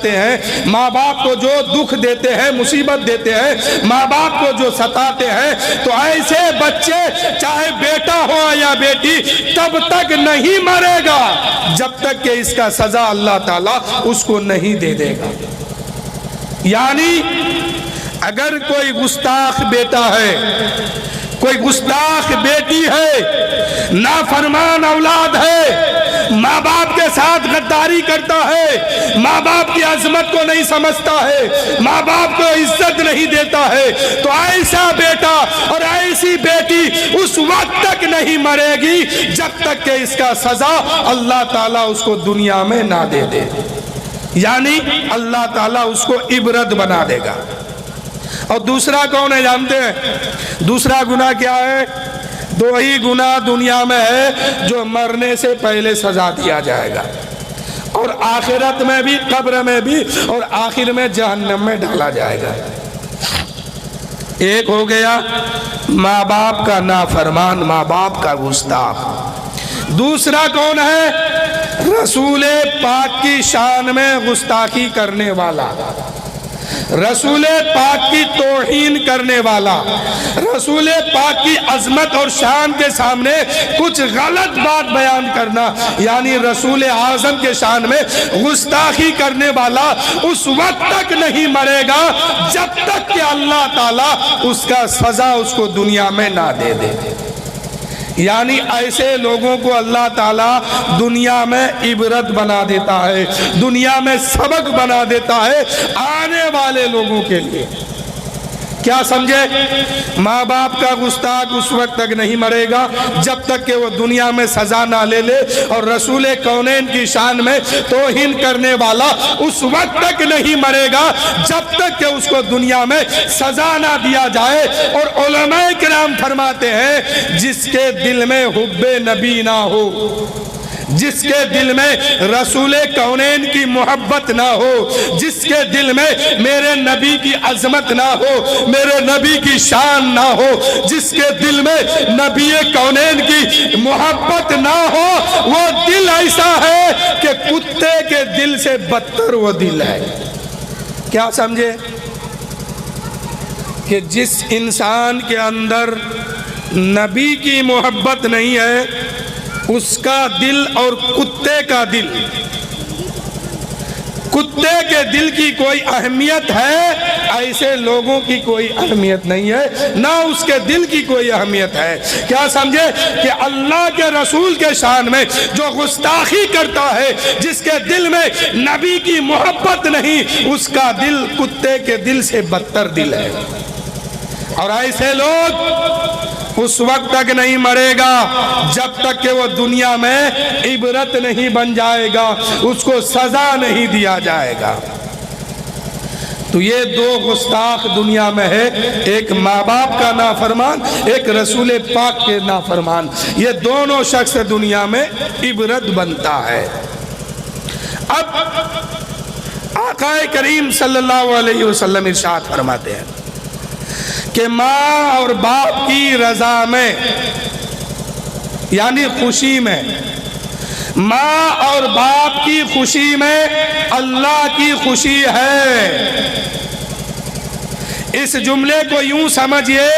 کرتے ہیں، ماں باپ کو جو دکھ دیتے ہیں، مصیبت دیتے ہیں، ماں باپ کو جو ستاتے ہیں، تو ایسے بچے چاہے بیٹا ہو یا بیٹی تب تک نہیں مرے گا جب تک کہ اس کا سزا اللہ تعالیٰ اس کو نہیں دے دے گا۔ یعنی اگر کوئی گستاخ بیٹا ہے، کوئی گستاخ بیٹی ہے، نافرمان اولاد ہے، ماں باپ کے ساتھ غداری کرتا ہے، ماں باپ کی عظمت کو نہیں سمجھتا ہے، ماں باپ کو عزت نہیں دیتا ہے، تو ایسا بیٹا اور ایسی بیٹی اس وقت تک نہیں مرے گی جب تک کہ اس کا سزا اللہ تعالیٰ اس کو دنیا میں نہ دے دے۔ یعنی اللہ تعالیٰ اس کو عبرت بنا دے گا۔ اور دوسرا کون ہے جانتے ہیں؟ دوسرا گناہ کیا ہے؟ دو ہی گناہ دنیا میں ہے جو مرنے سے پہلے سزا دیا جائے گا، اور آخرت میں بھی، قبر میں بھی، اور آخر میں جہنم میں ڈالا جائے گا۔ ایک ہو گیا ماں باپ کا نافرمان، ماں باپ کا گستاخ۔ دوسرا کون ہے؟ رسول پاک کی شان میں گستاخی کرنے والا، رسول پاک کی توہین کرنے والا، رسول پاک کی عظمت اور شان کے سامنے کچھ غلط بات بیان کرنا، یعنی رسول اعظم کے شان میں گستاخی کرنے والا اس وقت تک نہیں مرے گا جب تک کہ اللہ تعالیٰ اس کا سزا اس کو دنیا میں نہ دے دے۔ یعنی ایسے لوگوں کو اللہ تعالیٰ دنیا میں عبرت بنا دیتا ہے، دنیا میں سبق بنا دیتا ہے آنے والے لوگوں کے لیے۔ کیا سمجھے؟ ماں باپ کا گستاخ اس وقت تک نہیں مرے گا جب تک کہ وہ دنیا میں سزا نہ لے لے، اور رسول کونین کی شان میں توہین کرنے والا اس وقت تک نہیں مرے گا جب تک کہ اس کو دنیا میں سزا نہ دیا جائے۔ اور علماء کرام فرماتے ہیں جس کے دل میں حب نبی نہ ہو، جس کے دل میں رسول کونین کی محبت نہ ہو، جس کے دل میں میرے نبی کی عظمت نہ ہو، میرے نبی کی شان نہ ہو، جس کے دل میں نبی کونین کی محبت نہ ہو، وہ دل ایسا ہے کہ کتے کے دل سے بدتر وہ دل ہے۔ کیا سمجھے؟ کہ جس انسان کے اندر نبی کی محبت نہیں ہے اس کا دل اور کتے کا دل، کتے کے دل کی کوئی اہمیت ہے، ایسے لوگوں کی کوئی اہمیت نہیں ہے، نہ اس کے دل کی کوئی اہمیت ہے۔ کیا سمجھے؟ کہ اللہ کے رسول کے شان میں جو گستاخی کرتا ہے، جس کے دل میں نبی کی محبت نہیں، اس کا دل کتے کے دل سے بدتر دل ہے۔ اور ایسے لوگ اس وقت تک نہیں مرے گا جب تک کہ وہ دنیا میں عبرت نہیں بن جائے گا، اس کو سزا نہیں دیا جائے گا۔ تو یہ دو گستاخ دنیا میں ہے، ایک ماں باپ کا نافرمان، ایک رسول پاک کے نافرمان۔ یہ دونوں شخص دنیا میں عبرت بنتا ہے۔ اب آقا کریم صلی اللہ علیہ وسلم ارشاد فرماتے ہیں کہ ماں اور باپ کی رضا میں، یعنی خوشی میں، ماں اور باپ کی خوشی میں اللہ کی خوشی ہے۔ اس جملے کو یوں سمجھئے،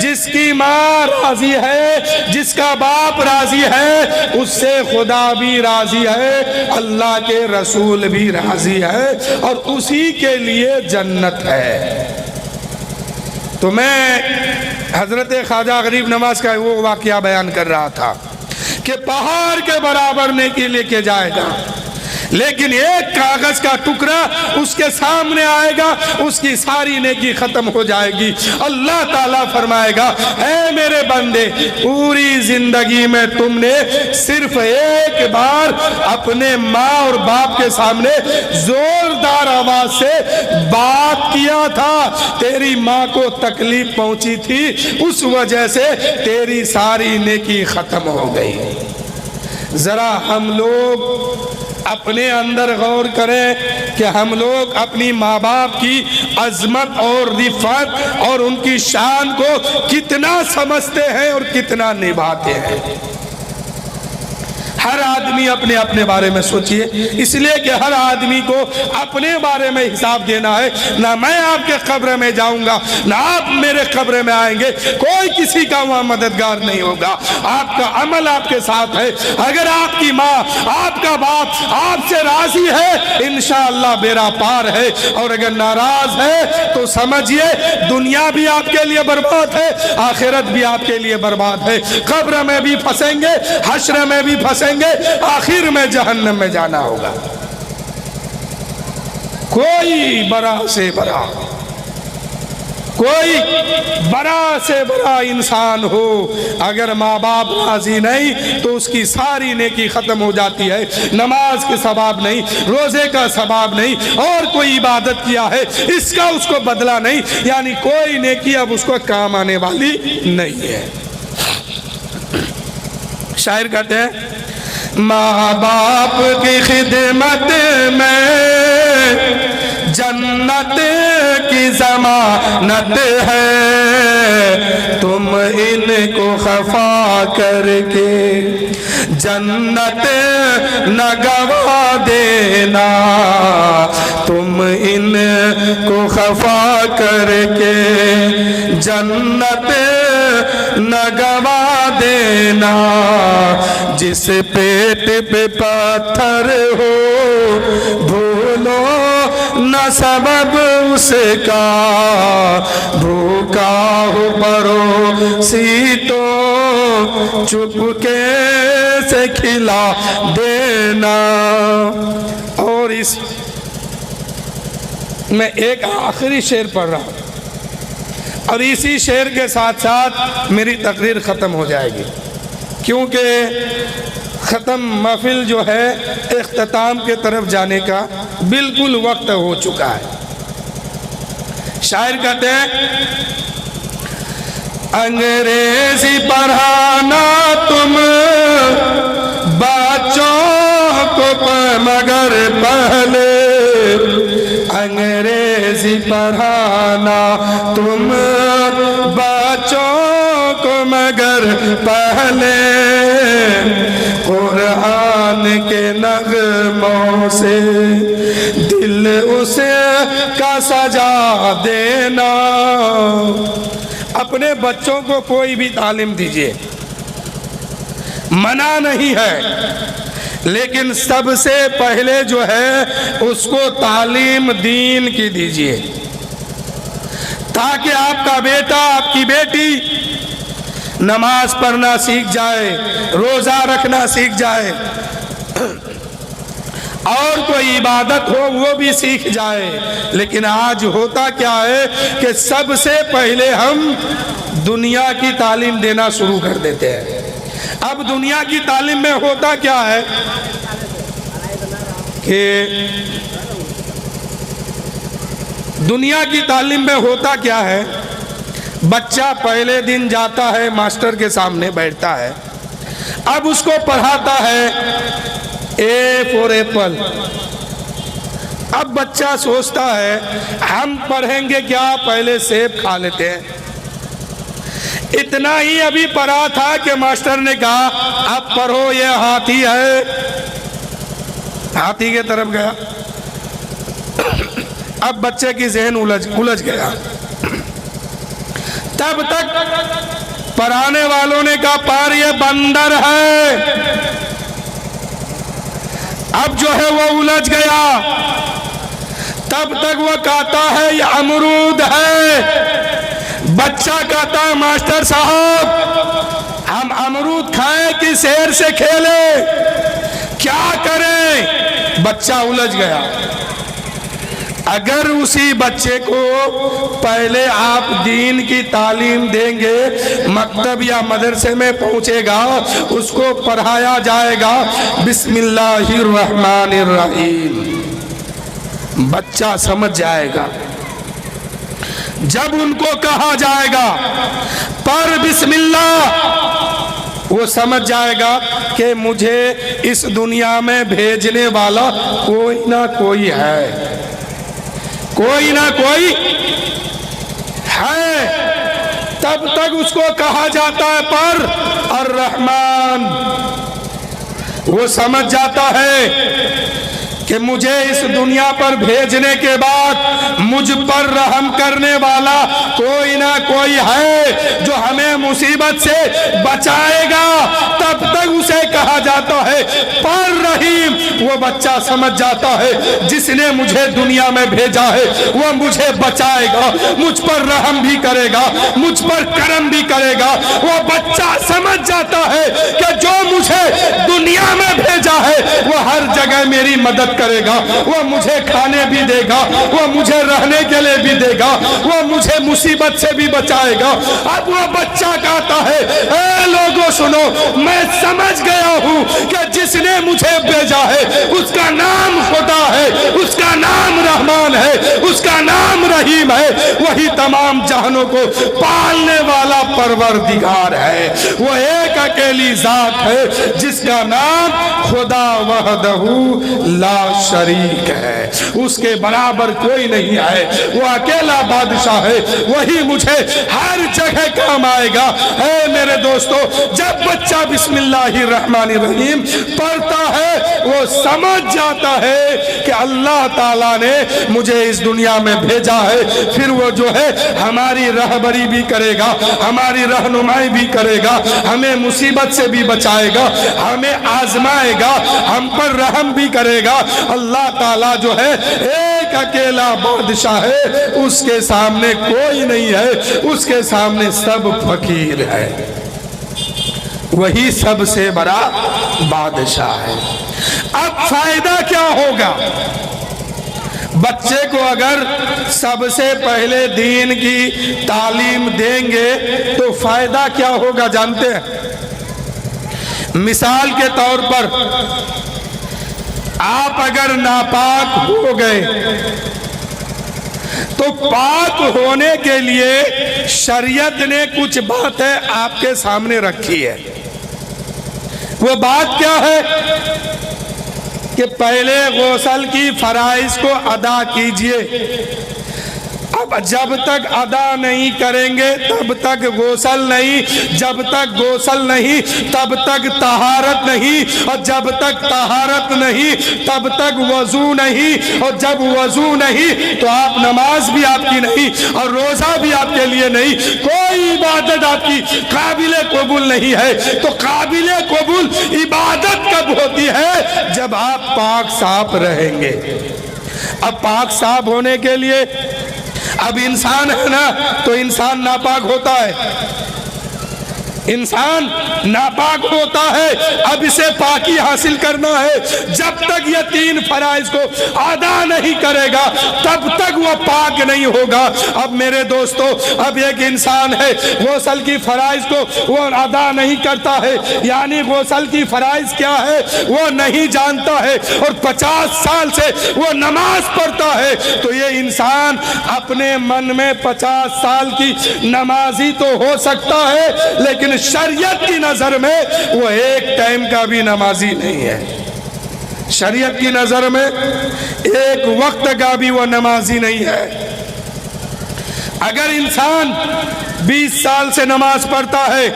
جس کی ماں راضی ہے، جس کا باپ راضی ہے، اس سے خدا بھی راضی ہے، اللہ کے رسول بھی راضی ہے، اور اسی کے لیے جنت ہے۔ تو میں حضرت خواجہ غریب نواز کا وہ واقعہ بیان کر رہا تھا کہ پہاڑ کے برابر نیکی لے کے جائے گا، لیکن ایک کاغذ کا ٹکڑا اس کے سامنے آئے گا، اس کی ساری نیکی ختم ہو جائے گی۔ اللہ تعالیٰ فرمائے گا، اے میرے بندے، پوری زندگی میں تم نے صرف ایک بار اپنے ماں اور باپ کے سامنے زوردار آواز سے بات کیا تھا، تیری ماں کو تکلیف پہنچی تھی، اس وجہ سے تیری ساری نیکی ختم ہو گئی۔ ذرا ہم لوگ اپنے اندر غور کریں کہ ہم لوگ اپنی ماں باپ کی عظمت اور رفعت اور ان کی شان کو کتنا سمجھتے ہیں اور کتنا نبھاتے ہیں۔ ہر آدمی اپنے اپنے بارے میں سوچئے، اس لیے کہ ہر آدمی کو اپنے بارے میں حساب دینا ہے۔ نہ میں آپ کے قبر میں جاؤں گا، نہ آپ میرے قبر میں آئیں گے، کوئی کسی کا وہاں مددگار نہیں ہوگا۔ آپ کا عمل آپ کے ساتھ ہے۔ اگر آپ کی ماں، آپ کا باپ آپ سے راضی ہے، انشاءاللہ بیڑا پار ہے، اور اگر ناراض ہے تو سمجھئے دنیا بھی آپ کے لیے برباد ہے، آخرت بھی آپ کے لیے برباد ہے۔ قبر میں بھی پھنسیں گے، حشر میں بھی پھنسیں گے، آخر میں جہنم میں جانا ہوگا۔ کوئی بڑا سے بڑا، کوئی بڑا سے بڑا انسان ہو، اگر ماں باپ راضی نہیں تو اس کی ساری نیکی ختم ہو جاتی ہے۔ نماز کے ثواب نہیں، روزے کا ثواب نہیں، اور کوئی عبادت کیا ہے اس کا اس کو بدلہ نہیں، یعنی کوئی نیکی اب اس کو کام آنے والی نہیں ہے۔ شاعر کہتے ہیں ماں باپ کی خدمت میں جنت کی ضمانت ہے، تم ان کو خفا کر کے جنت نہ گوا دینا، تم ان کو خفا کر کے جنت نہ گوا دینا، جس پیٹ پہ پتھر ہو بھولو نہ سبب اس کا، بھوکا ہو پڑوسی تو چپکے سے کھلا دینا۔ اور اس میں ایک آخری شعر پڑھ رہا ہوں، اور اسی شعر کے ساتھ ساتھ میری تقریر ختم ہو جائے گی، کیونکہ ختم محفل جو ہے اختتام کے طرف جانے کا بالکل وقت ہو چکا ہے۔ شاعر کہتے ہیں انگریزی پڑھانا تم بچوں کو مگر پہلے، انگریزی پڑھانا تم بچوں کو مگر پہلے، قرآن کے نغموں سے دل اسے کا سجا دینا۔ اپنے بچوں کو کوئی بھی تعلیم دیجئے، منع نہیں ہے، لیکن سب سے پہلے جو ہے اس کو تعلیم دین کی دیجئے، تاکہ آپ کا بیٹا، آپ کی بیٹی نماز پڑھنا سیکھ جائے، روزہ رکھنا سیکھ جائے، اور کوئی عبادت ہو وہ بھی سیکھ جائے۔ لیکن آج ہوتا کیا ہے کہ سب سے پہلے ہم دنیا کی تعلیم دینا شروع کر دیتے ہیں۔ اب دنیا کی تعلیم میں ہوتا کیا ہے کہ دنیا کی تعلیم میں ہوتا کیا ہے، بچہ پہلے دن جاتا ہے ماسٹر کے سامنے بیٹھتا ہے، اب اس کو پڑھاتا ہے اے فور ایپل۔ اب بچہ سوچتا ہے ہم پڑھیں گے کیا، پہلے سیب کھا لیتے ہیں۔ اتنا ہی ابھی پڑھا تھا کہ ماسٹر نے کہا اب پڑھو یہ ہاتھی ہے، ہاتھی کے طرف گیا۔ اب بچے کی ذہن الجھ گیا۔ تب تک پڑھانے والوں نے کہا پر یہ بندر ہے، اب جو ہے وہ الجھ گیا۔ تب تک وہ کہتا ہے یہ امرود ہے، بچہ کہتا ہے ماسٹر صاحب ہم امرود کھائیں کہ شیر سے کھیلیں، کیا کریں؟ بچہ الجھ گیا۔ اگر اسی بچے کو پہلے آپ دین کی تعلیم دیں گے، مکتب یا مدرسے میں پہنچے گا، اس کو پڑھایا جائے گا بسم اللہ الرحمن الرحیم، بچہ سمجھ جائے گا۔ جب ان کو کہا جائے گا پر بسم اللہ، وہ سمجھ جائے گا کہ مجھے اس دنیا میں بھیجنے والا کوئی نہ کوئی ہے، کوئی نہ کوئی ہے۔ تب تک اس کو کہا جاتا ہے پر الرحمن، وہ سمجھ جاتا ہے کہ مجھے اس دنیا پر بھیجنے کے بعد مجھ پر رحم کرنے والا کوئی نہ کوئی ہے جو ہمیں مصیبت سے بچائے گا، تب تک اسے کہا جاتا ہے پر رحیم۔ وہ بچہ سمجھ جاتا ہے جس نے مجھے دنیا میں بھیجا ہے وہ مجھے بچائے گا، مجھ پر رحم بھی کرے گا، مجھ پر کرم بھی کرے گا۔ وہ بچہ سمجھ جاتا ہے کہ جو مجھے دنیا میں بھیجا ہے وہ ہر جگہ میری مدد کرے گا، وہ مجھے کھانے بھی دے گا، وہ مجھے رہنے کے لیے بھی دے گا، وہ مجھے مصیبت سے بھی بچائے گا۔ اب وہ بچہ کہتا ہے اے لوگوں سنو، میں سمجھ گیا ہوں کہ جس نے مجھے بھیجا ہے اس کا نام خدا ہے، اس کا نام رحمان ہے، اس کا نام رحیم ہے، وہی تمام جہانوں کو پالنے والا پروردگار ہے۔ وہ ایک اکیلی ذات ہے جس کا نام خدا وحدہ لا شریک ہے، اس کے برابر کوئی نہیں ہے، وہ اکیلا بادشاہ ہے، وہی مجھے ہر جگہ کام آئے گا۔ اے میرے دوستو، جب بچہ بسم اللہ الرحمن الرحیم پڑھتا ہے وہ سمجھ جاتا ہے کہ اللہ تعالیٰ نے مجھے اس دنیا میں بھیجا ہے، پھر وہ جو ہے ہماری رہبری بھی کرے گا، ہماری رہنمائی بھی کرے گا، ہمیں مصیبت سے بھی بچائے گا، ہمیں آزمائے گا، ہم پر رحم بھی کرے گا۔ اللہ تعالیٰ جو ہے ایک اکیلا بادشاہ ہے، اس کے سامنے کوئی نہیں ہے، اس کے سامنے سب فقیر ہے، وہی سب سے بڑا بادشاہ ہے۔ اب فائدہ کیا ہوگا؟ بچے کو اگر سب سے پہلے دین کی تعلیم دیں گے تو فائدہ کیا ہوگا جانتے ہیں؟ مثال کے طور پر آپ اگر ناپاک ہو گئے تو پاک ہونے کے لیے شریعت نے کچھ باتیں آپ کے سامنے رکھی ہے۔ وہ بات کیا ہے کہ پہلے غسل کی فرائض کو ادا کیجئے۔ اب جب تک ادا نہیں کریں گے تب تک غسل نہیں، جب تک غسل نہیں تب تک طہارت نہیں، اور جب تک طہارت نہیں تب تک وضو نہیں، اور جب وضو نہیں تو آپ نماز بھی آپ کی نہیں اور روزہ بھی آپ کے لیے نہیں، کوئی عبادت آپ کی قابل قبول نہیں ہے۔ تو قابل قبول عبادت کب ہوتی ہے؟ جب آپ پاک صاف رہیں گے۔ اب پاک صاف ہونے کے لیے اب انسان ہے نا تو انسان ناپاک ہوتا ہے، انسان ناپاک ہوتا ہے، اب اسے پاکی حاصل کرنا ہے۔ جب تک یہ تین فرائض کو ادا نہیں کرے گا تب تک وہ پاک نہیں ہوگا۔ اب میرے دوستو، اب ایک انسان ہے غسل کی فرائض کو وہ ادا نہیں کرتا ہے، یعنی غسل کی فرائض کیا ہے وہ نہیں جانتا ہے، اور 50 سال سے وہ نماز پڑھتا ہے، تو یہ انسان اپنے من میں 50 سال کی نمازی تو ہو سکتا ہے لیکن شریعت کی نظر میں وہ ایک ٹائم کا بھی نمازی نہیں ہے۔ شریعت کی نظر میں ایک وقت کا بھی وہ نمازی نہیں ہے۔ اگر انسان 20 سال سے نماز پڑھتا ہے،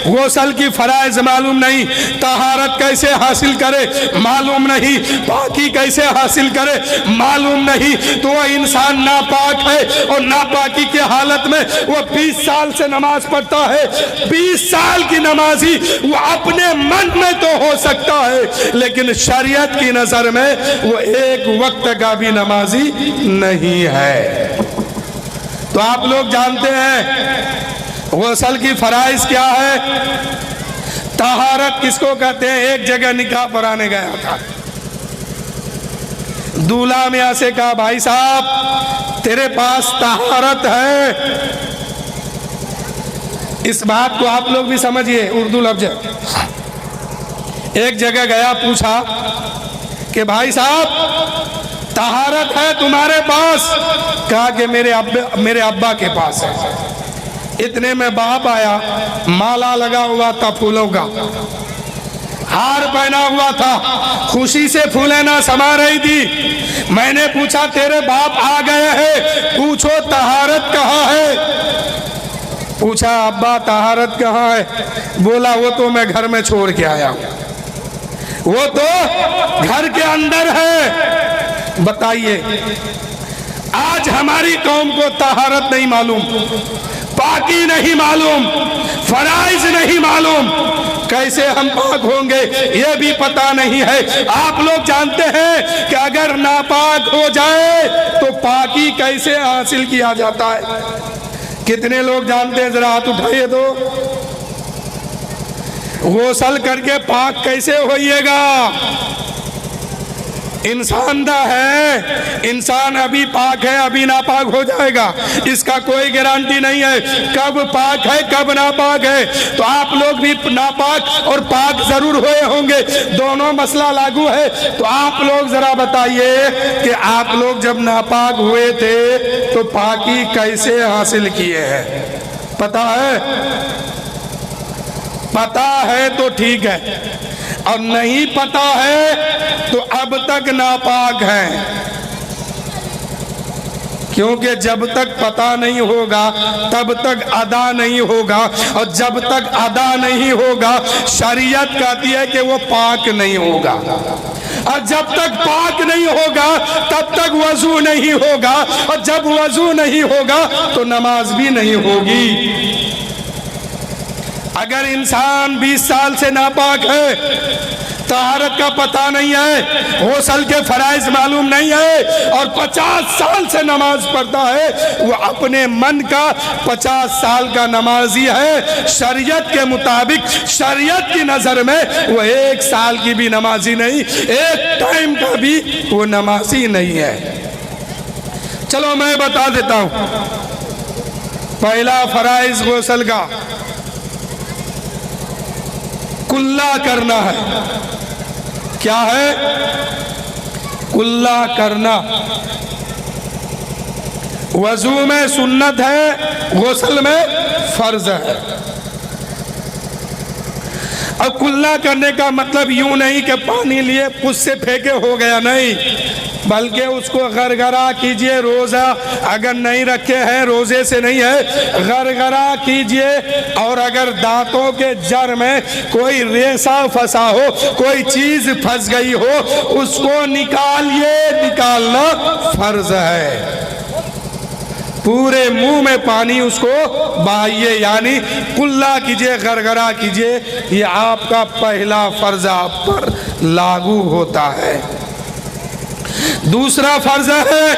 غسل کی فرائض معلوم نہیں، طہارت کیسے حاصل کرے معلوم نہیں، پاکی کیسے حاصل کرے معلوم نہیں، تو وہ انسان ناپاک ہے، اور ناپاکی کی حالت میں وہ 20 سال سے نماز پڑھتا ہے۔ 20 سال کی نمازی وہ اپنے من میں تو ہو سکتا ہے لیکن شریعت کی نظر میں وہ ایک وقت کا بھی نمازی نہیں ہے۔ تو آپ لوگ جانتے ہیں غسل کی فرائض کیا ہے، طہارت کس کو کہتے ہیں؟ ایک جگہ نکاح پڑھانے گیا تھا، دولہا میاں سے کہا بھائی صاحب تیرے پاس طہارت ہے؟ اس بات کو آپ لوگ بھی سمجھئے، اردو لفظ ہے۔ ایک جگہ گیا، پوچھا کہ بھائی صاحب طہارت ہے تمہارے پاس؟ کہا کہ میرے ابا کے پاس ہے۔ اتنے میں باپ آیا، مالا لگا ہوا تھا پھولوں کا، ہار پہنا ہوا تھا، خوشی سے پھولیں نہ سما رہی تھی۔ میں نے پوچھا تیرے باپ آ گئے ہیں، پوچھو طہارت کہاں ہے؟ پوچھا ابا طہارت کہاں ہے؟ بولا وہ تو میں گھر میں چھوڑ کے آیا ہوں۔ وہ تو گھر کے اندر ہے۔ بتائیے آج ہماری قوم کو طہارت نہیں معلوم، پاکی نہیں معلوم، فرائض نہیں معلوم، کیسے ہم پاک ہوں گے یہ بھی پتہ نہیں ہے۔ آپ لوگ جانتے ہیں کہ اگر ناپاک ہو جائے تو پاکی کیسے حاصل کیا جاتا ہے؟ کتنے لوگ جانتے ہیں؟ ذرا ہاتھ اٹھائیے تو۔ غسل کر کے پاک کیسے ہوئیے گا؟ انسان دا ہے، انسان ابھی پاک ہے ابھی ناپاک ہو جائے گا، اس کا کوئی گارنٹی نہیں ہے کب پاک ہے کب ناپاک ہے۔ تو آپ لوگ بھی ناپاک اور پاک ضرور ہوئے ہوں گے، دونوں مسئلہ لاگو ہے۔ تو آپ لوگ ذرا بتائیے کہ آپ لوگ جب ناپاک ہوئے تھے تو پاکی کیسے حاصل کیے ہیں؟ پتہ ہے؟ پتہ ہے تو ٹھیک ہے، اور نہیں پتہ ہے تو اب تک ناپاک ہیں، کیونکہ جب تک پتہ نہیں ہوگا تب تک ادا نہیں ہوگا، اور جب تک ادا نہیں ہوگا شریعت کہتی ہے کہ وہ پاک نہیں ہوگا، اور جب تک پاک نہیں ہوگا تب تک وضو نہیں ہوگا، اور جب وضو نہیں ہوگا تو نماز بھی نہیں ہوگی۔ اگر انسان 20 سال سے ناپاک ہے، طہارت کا پتہ نہیں ہے، غسل کے فرائض معلوم نہیں ہے، اور 50 سال سے نماز پڑھتا ہے، وہ اپنے من کا 50 سال کا نمازی ہے، شریعت کے مطابق شریعت کی نظر میں وہ 1 سال کی بھی نمازی نہیں، ایک ٹائم کا بھی وہ نمازی نہیں ہے۔ چلو میں بتا دیتا ہوں۔ پہلا فرائض غسل کا کلا کرنا ہے۔ کیا ہے؟ کلا کرنا۔ وضو میں سنت ہے، غسل میں فرض ہے۔ اب کلا کرنے کا مطلب یوں نہیں کہ پانی لیے اس سے پھینکے ہو گیا، نہیں، بلکہ اس کو غرغرہ کیجئے۔ روزہ اگر نہیں رکھے ہیں، روزے سے نہیں ہے، غرغرہ کیجئے، اور اگر دانتوں کے جڑ میں کوئی ریسہ پھنسا ہو، کوئی چیز پھنس گئی ہو، اس کو نکالیے، نکالنا فرض ہے۔ پورے منہ میں پانی اس کو بہائیے، یعنی کلا کیجئے، غرغرہ کیجئے، یہ آپ کا پہلا فرض آپ پر لاگو ہوتا ہے۔ دوسرا فرض ہے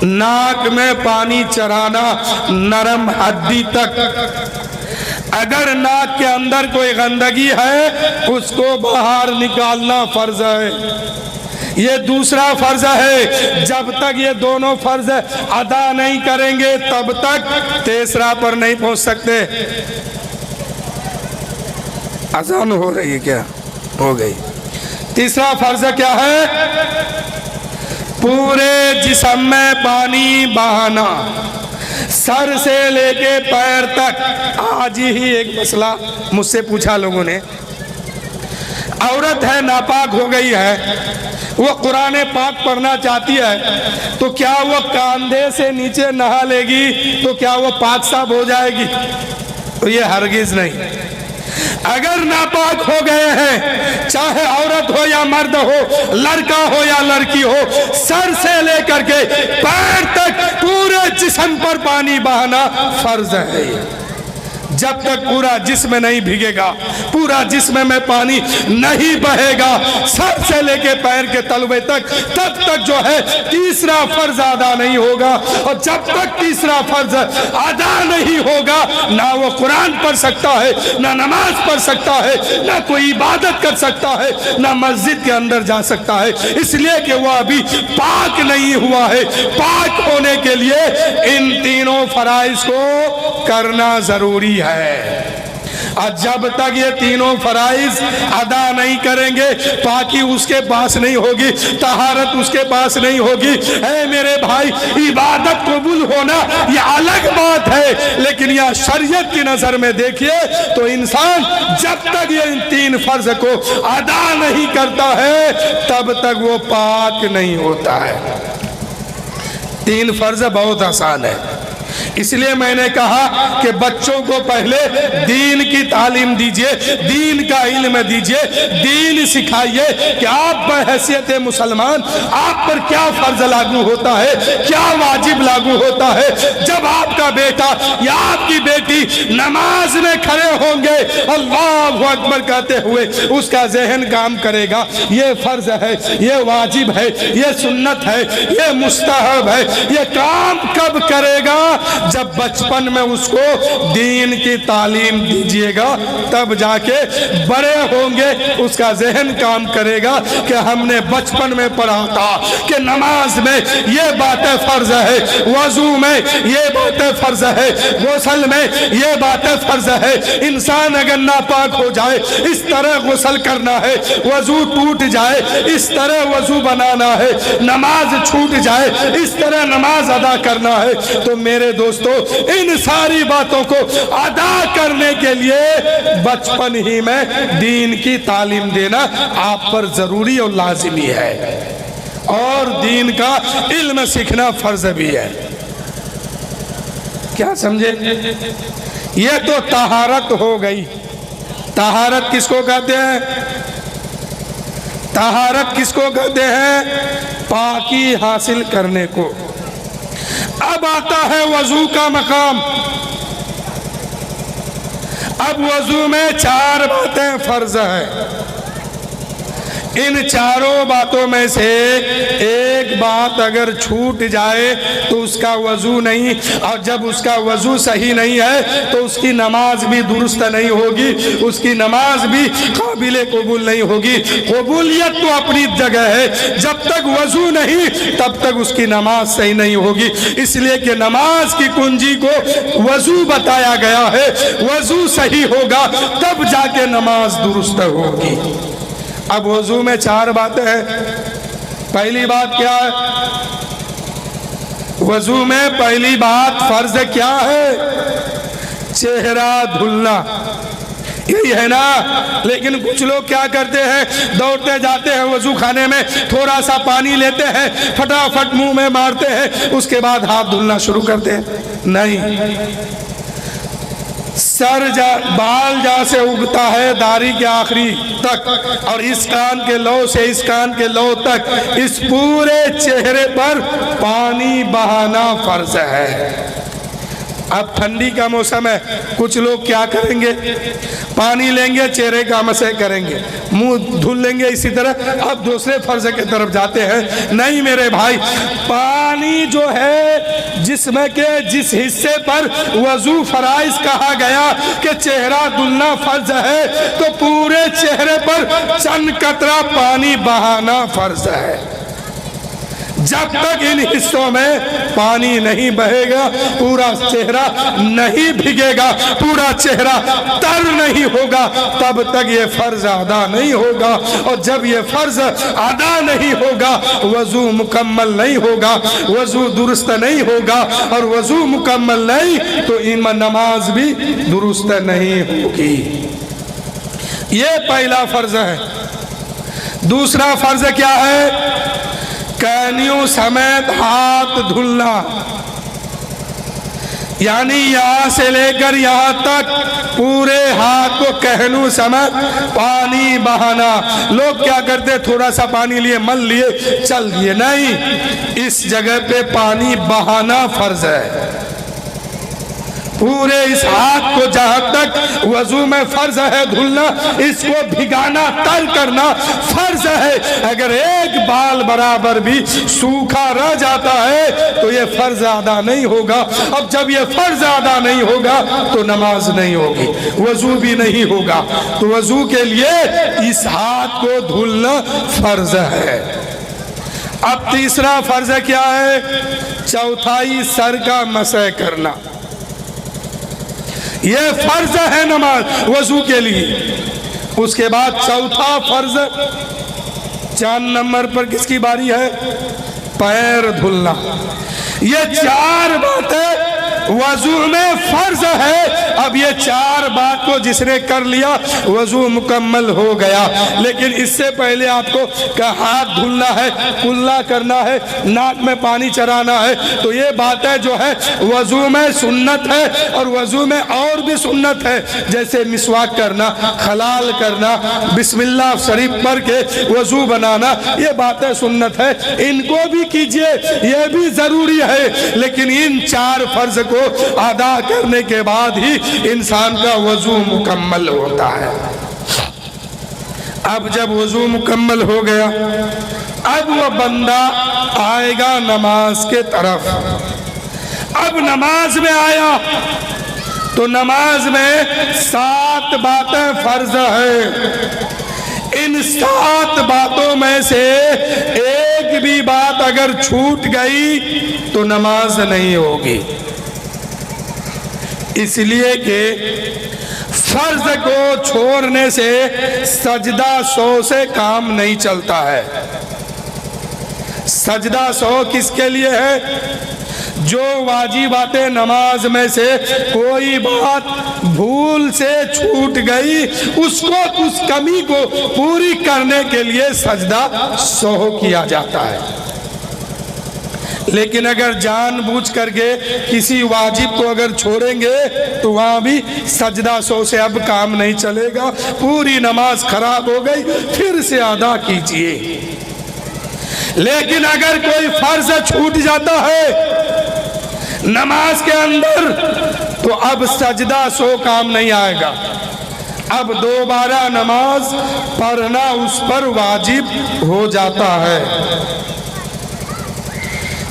ناک میں پانی چرانا نرم ہڈی تک۔ اگر ناک کے اندر کوئی گندگی ہے اس کو باہر نکالنا فرض ہے، یہ دوسرا فرض ہے۔ جب تک یہ دونوں فرض ادا نہیں کریں گے تب تک تیسرا پر نہیں پہنچ سکتے۔ اذان ہو رہی ہے کیا؟ ہو گئی۔ تیسرا فرض کیا ہے؟ پورے جسم میں پانی بہانا، سر سے لے کے پیر تک۔ آج ہی ایک مسئلہ مجھ سے پوچھا لوگوں نے، عورت ہے ناپاک ہو گئی ہے، وہ قرآن پاک پڑھنا چاہتی ہے، تو کیا وہ کاندھے سے نیچے نہا لے گی تو کیا وہ پاک صاف ہو جائے گی؟ تو یہ ہرگز نہیں۔ اگر ناپاک ہو گئے ہیں، چاہے عورت ہو یا مرد ہو، لڑکا ہو یا لڑکی ہو، سر سے لے کر کے پیر تک پورے جسم پر پانی بہانا فرض ہے۔ جب تک پورا جسم نہیں بھیگے گا، پورا جسم میں پانی نہیں بہے گا سر سے لے کے پیر کے تلوے تک، تب تک جو ہے تیسرا فرض ادا نہیں ہوگا۔ اور جب تک تیسرا فرض ادا نہیں ہوگا نہ وہ قرآن پڑھ سکتا ہے، نہ نماز پڑھ سکتا ہے، نہ کوئی عبادت کر سکتا ہے، نہ مسجد کے اندر جا سکتا ہے، اس لیے کہ وہ ابھی پاک نہیں ہوا ہے۔ پاک ہونے کے لیے ان تینوں فرائض کو کرنا ضروری ہے۔ اور جب تک یہ تینوں فرائض ادا نہیں کریں گے پاکی اس کے پاس نہیں ہوگی، طہارت اس کے پاس نہیں ہوگی۔ اے میرے بھائی، عبادت قبول ہونا یہ الگ بات ہے، لیکن یہ شریعت کی نظر میں دیکھیے تو انسان جب تک یہ ان تین فرض کو ادا نہیں کرتا ہے تب تک وہ پاک نہیں ہوتا ہے۔ تین فرض بہت آسان ہے، اس لیے میں نے کہا کہ بچوں کو پہلے دین کی تعلیم دیجئے، دین کا علم دیجئے، دین سکھائیے کہ آپ بحیثیت مسلمان آپ پر کیا فرض لاگو ہوتا ہے، کیا واجب لاگو ہوتا ہے۔ جب آپ کا بیٹا یا آپ کی بیٹی نماز میں کھڑے ہوں گے اللہ اکبر کہتے ہوئے، اس کا ذہن کام کرے گا، یہ فرض ہے، یہ واجب ہے، یہ سنت ہے، یہ مستحب ہے۔ یہ کام کب کرے گا؟ جب بچپن میں اس کو دین کی تعلیم دیجئے گا، تب جا کے بڑے ہوں گے اس کا ذہن کام کرے گا کہ ہم نے بچپن میں پڑھا تھا کہ نماز میں یہ باتیں فرض ہے، وضو میں یہ باتیں فرض ہے، غسل میں یہ باتیں فرض ہے۔ انسان اگر ناپاک ہو جائے اس طرح غسل کرنا ہے، وضو ٹوٹ جائے اس طرح وضو بنانا ہے، نماز چھوٹ جائے اس طرح نماز ادا کرنا ہے۔ تو میرے دوستو، ان ساری باتوں کو ادا کرنے کے لیے بچپن ہی میں دین کی تعلیم دینا آپ پر ضروری اور لازمی ہے، اور دین کا علم سیکھنا فرض بھی ہے۔ کیا سمجھے؟ یہ تو طہارت ہو گئی۔ طہارت کس کو کہتے ہیں؟ طہارت کس کو کہتے ہیں؟ پاکی حاصل کرنے کو۔ اب آتا ہے وضو کا مقام۔ اب وضو میں 4 باتیں فرض ہیں۔ ان چاروں باتوں میں سے ایک بات اگر چھوٹ جائے تو اس کا وضو نہیں، اور جب اس کا وضو صحیح نہیں ہے تو اس کی نماز بھی درست نہیں ہوگی، اس کی نماز بھی قابل قبول نہیں ہوگی۔ قبولیت تو اپنی جگہ ہے، جب تک وضو نہیں تب تک اس کی نماز صحیح نہیں ہوگی، اس لیے کہ نماز کی کنجی کو وضو بتایا گیا ہے۔ وضو صحیح ہوگا تب جا کے نماز درست ہوگی۔ اب وضو میں 4 باتیں ہیں۔ پہلی بات کیا ہے؟ وضو میں پہلی بات فرض کیا ہے؟ چہرہ دھلنا، یہی ہے نا؟ لیکن کچھ لوگ کیا کرتے ہیں، دوڑتے جاتے ہیں وضو خانے میں، تھوڑا سا پانی لیتے ہیں، فٹافٹ منہ میں مارتے ہیں، اس کے بعد ہاتھ دھلنا شروع کرتے ہیں۔ نہیں، سر بال جہاں سے اگتا ہے داڑھی کے آخری تک، اور اس کان کے لو سے اس کان کے لو تک، اس پورے چہرے پر پانی بہانا فرض ہے۔ اب ٹھنڈی کا موسم ہے، کچھ لوگ کیا کریں گے، پانی لیں گے، چہرے کا مسح کریں گے، منہ دھل لیں گے، اسی طرح اب دوسرے فرض کی طرف جاتے ہیں۔ نہیں میرے بھائی، پانی جو ہے جسم کے جس حصے پر وضو فرائض کہا گیا کہ چہرہ دھلنا فرض ہے، تو پورے چہرے پر چند قطرہ پانی بہانا فرض ہے۔ جب تک ان حصوں میں پانی نہیں بہے گا، پورا چہرہ نہیں بھیگے گا، پورا چہرہ تر نہیں ہوگا، تب تک یہ فرض ادا نہیں ہوگا۔ اور جب یہ فرض ادا نہیں ہوگا، وضو مکمل نہیں ہوگا، وضو درست نہیں ہوگا، اور وضو مکمل نہیں تو نماز بھی درست نہیں ہوگی۔ یہ پہلا فرض ہے۔ دوسرا فرض کیا ہے؟ کہنیوں سمیت ہاتھ دھلنا، یعنی یہاں سے لے کر یہاں تک پورے ہاتھ کو کہنوں سمیت پانی بہانا۔ لوگ کیا کرتے، تھوڑا سا پانی لیے، مل لیے، چل دیے۔ نہیں، اس جگہ پہ پانی بہانا فرض ہے۔ پورے اس ہاتھ کو جہاں تک وضو میں فرض ہے دھلنا، اس کو بھگانا، تر کرنا فرض ہے۔ اگر ایک بال برابر بھی سوکھا رہ جاتا ہے تو یہ فرض ادا نہیں ہوگا۔ اب جب یہ فرض ادا نہیں ہوگا تو نماز نہیں ہوگی، وضو بھی نہیں ہوگا۔ تو وضو کے لیے اس ہاتھ کو دھلنا فرض ہے۔ اب تیسرا فرض کیا ہے؟ چوتھائی سر کا مسح کرنا۔ یہ فرض ہے نماز وضو کے لیے۔ اس کے بعد چوتھا فرض 4 نمبر پر کس کی باری ہے؟ پیر دھلنا۔ یہ 4 باتیں وضو میں فرض ہے. اب یہ 4 بات کو جس نے کر لیا وضو مکمل ہو گیا. لیکن اس سے پہلے آپ کو کہ ہاتھ دھلنا ہے, کلا کرنا ہے, ناک میں پانی چرانا ہے. تو یہ باتیں جو ہے وضو میں سنت ہے, اور وضو میں اور بھی سنت ہے, جیسے مسواک کرنا, خلال کرنا, بسم اللہ شریف پڑھ کے وضو بنانا, یہ باتیں سنت ہے. ان کو بھی کیجئے, یہ بھی ضروری ہے. لیکن ان 4 فرض کو ادا کرنے کے بعد ہی انسان کا وضو مکمل ہوتا ہے. اب جب وضو مکمل ہو گیا, اب وہ بندہ آئے گا نماز کے طرف. اب نماز میں آیا تو نماز میں 7 باتیں فرض ہیں. ان 7 باتوں میں سے ایک بھی بات اگر چھوٹ گئی تو نماز نہیں ہوگی. اس لیے کہ فرض کو چھوڑنے سے سجدہ سو سے کام نہیں چلتا ہے. سجدہ سو کس کے لیے ہے؟ جو واجبات نماز میں سے کوئی بات بھول سے چھوٹ گئی, اس کو, اس کمی کو پوری کرنے کے لیے سجدہ سہو کیا جاتا ہے. لیکن اگر جان بوجھ کر کے کسی واجب کو اگر چھوڑیں گے تو وہاں بھی سجدہ سو سے اب کام نہیں چلے گا. پوری نماز خراب ہو گئی, پھر سے ادا کیجئے. لیکن اگر کوئی فرض چھوٹ جاتا ہے نماز کے اندر تو اب سجدہ سو کام نہیں آئے گا. اب دوبارہ نماز پڑھنا اس پر واجب ہو جاتا ہے.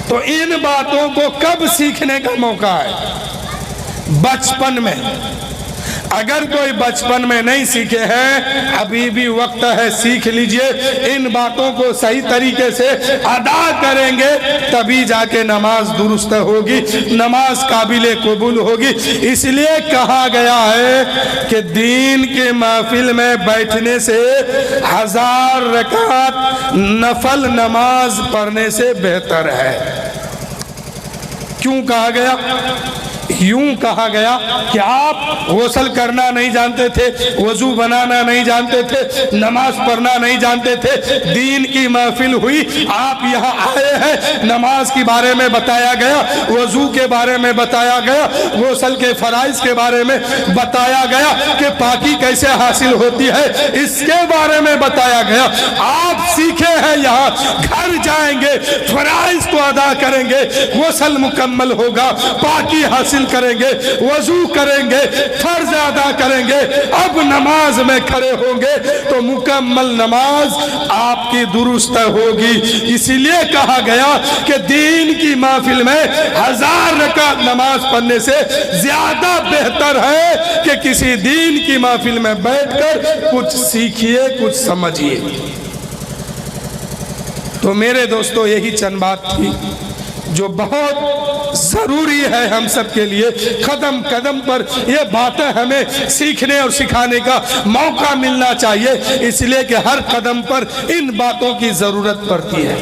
تو ان باتوں کو کب سیکھنے کا موقع ہے؟ بچپن میں. اگر کوئی بچپن میں نہیں سیکھے ہیں ابھی بھی وقت ہے, سیکھ لیجئے. ان باتوں کو صحیح طریقے سے ادا کریں گے تبھی جا کے نماز درست ہوگی, نماز قابل قبول ہوگی. اس لیے کہا گیا ہے کہ دین کے محفل میں بیٹھنے سے 1000 رکعت نفل نماز پڑھنے سے بہتر ہے. کیوں کہا گیا؟ یوں کہا گیا کہ آپ غسل کرنا نہیں جانتے تھے, وضو بنانا نہیں جانتے تھے, نماز پڑھنا نہیں جانتے تھے. دین کی محفل ہوئی, آپ یہاں آئے ہیں, نماز کے بارے میں بتایا گیا, وضو کے بارے میں بتایا گیا, غسل کے فرائض کے بارے میں بتایا گیا کہ پاکی کیسے حاصل ہوتی ہے, اس کے بارے میں بتایا گیا. آپ سیکھے ہیں, یہاں گھر جائیں گے, فرائض کو ادا کریں گے, غسل مکمل ہوگا, پاکی حاصل کریں گے, وضو کریں گے, فرض ادا کریں گے. اب نماز میں کھڑے ہوں گے تو مکمل نماز آپ کی درست ہوگی. اسی لیے کہا گیا کہ دین کی محفل میں 1000 رکعت نماز پڑھنے سے زیادہ بہتر ہے کہ کسی دین کی محفل میں بیٹھ کر کچھ سیکھیے, کچھ سمجھیے. تو میرے دوستو یہی چند بات تھی جو بہت ضروری ہے ہم سب کے لیے. قدم قدم پر یہ باتیں ہمیں سیکھنے اور سکھانے کا موقع ملنا چاہیے, اس لیے کہ ہر قدم پر ان باتوں کی ضرورت پڑتی ہے.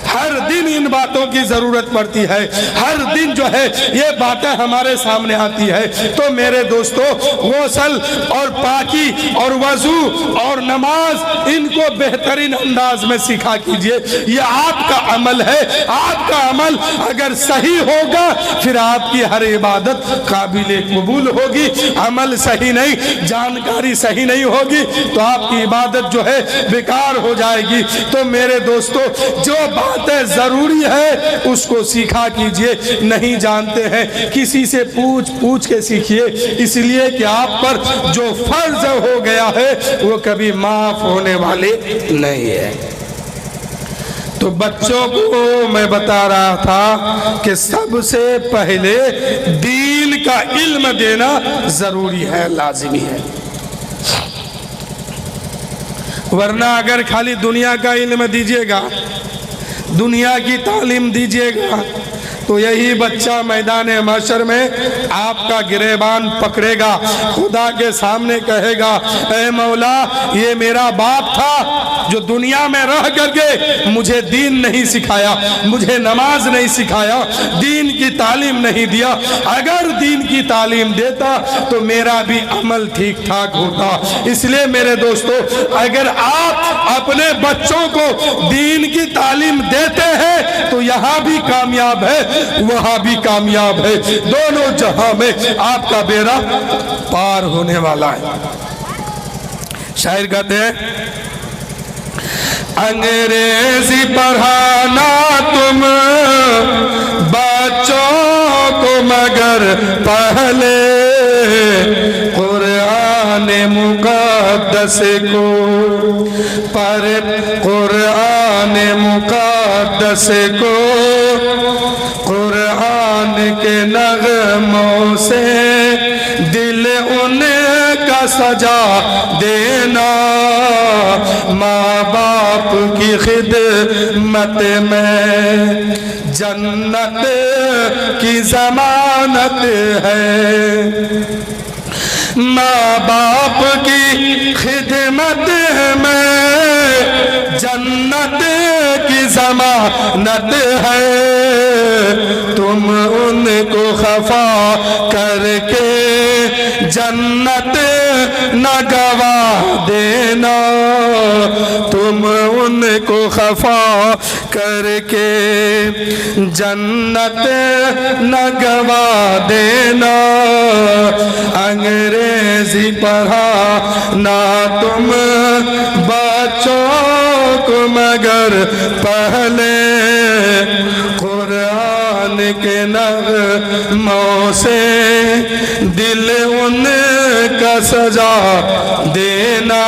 ہر دن ان باتوں کی ضرورت پڑتی ہے, ہر دن جو ہے یہ باتیں ہمارے سامنے آتی ہے. تو میرے دوستو غسل اور پاکی اور وضو اور نماز ان کو بہترین انداز میں سیکھا کیجئے. یہ آپ کا عمل ہے, آپ کا عمل اگر صحیح ہوگا پھر آپ کی ہر عبادت قابل قبول ہوگی. عمل صحیح نہیں, جانکاری صحیح نہیں ہوگی تو آپ کی عبادت جو ہے بیکار ہو جائے گی. تو میرے دوستو جو باتیں ضروری ہے اس کو سیکھا کیجئے. نہیں جانتے ہیں کسی سے پوچھ کے سیکھیے, اس لیے کہ آپ پر جو فرض ہو گیا ہے وہ کبھی معاف ہونے والے نہیں ہے. تو بچوں کو میں بتا رہا تھا کہ سب سے پہلے دین کا علم دینا ضروری ہے, لازمی ہے. ورنہ اگر خالی دنیا کا علم دیجئے گا, دنیا کی تعلیم دیجئے گا تو تو یہی بچہ میدان محشر میں آپ کا گریبان پکڑے گا، خدا کے سامنے کہے گا اے مولا یہ میرا باپ تھا جو دنیا میں رہ کر کے مجھے دین نہیں سکھایا، مجھے نماز نہیں سکھایا، دین کی تعلیم نہیں دیا، اگر دین کی تعلیم دیتا تو میرا بھی عمل ٹھیک ٹھاک ہوتا۔ اس لیے میرے دوستو اگر آپ اپنے بچوں کو دین کی تعلیم دیتے ہیں تو یہاں بھی کامیاب ہے وہاں بھی کامیاب ہے، دونوں جہاں میں آپ کا بیڑا پار ہونے والا ہے۔ شاعر کہتے ہیں انگریزی پڑھانا تم بچوں کو مگر پہلے قرآن مقدس کو، پر قرآن مقدس کو قرآن کے نغموں سے دل ان کا سجا دینا، ماں باپ کی خدمت میں جنت کی ضمانت ہے، ماں باپ کی خدمت میں جنت کی ضمانت ہے، تم ان کو خفا کر کے جنت نہ گوا دینا، تم ان کو خفا کر کے جنت نہ گوا دینا، انگریزی پڑھانا تم بچوں کو مگر پہلے قرآن کے نغموں سے دل ان کا سجا دینا۔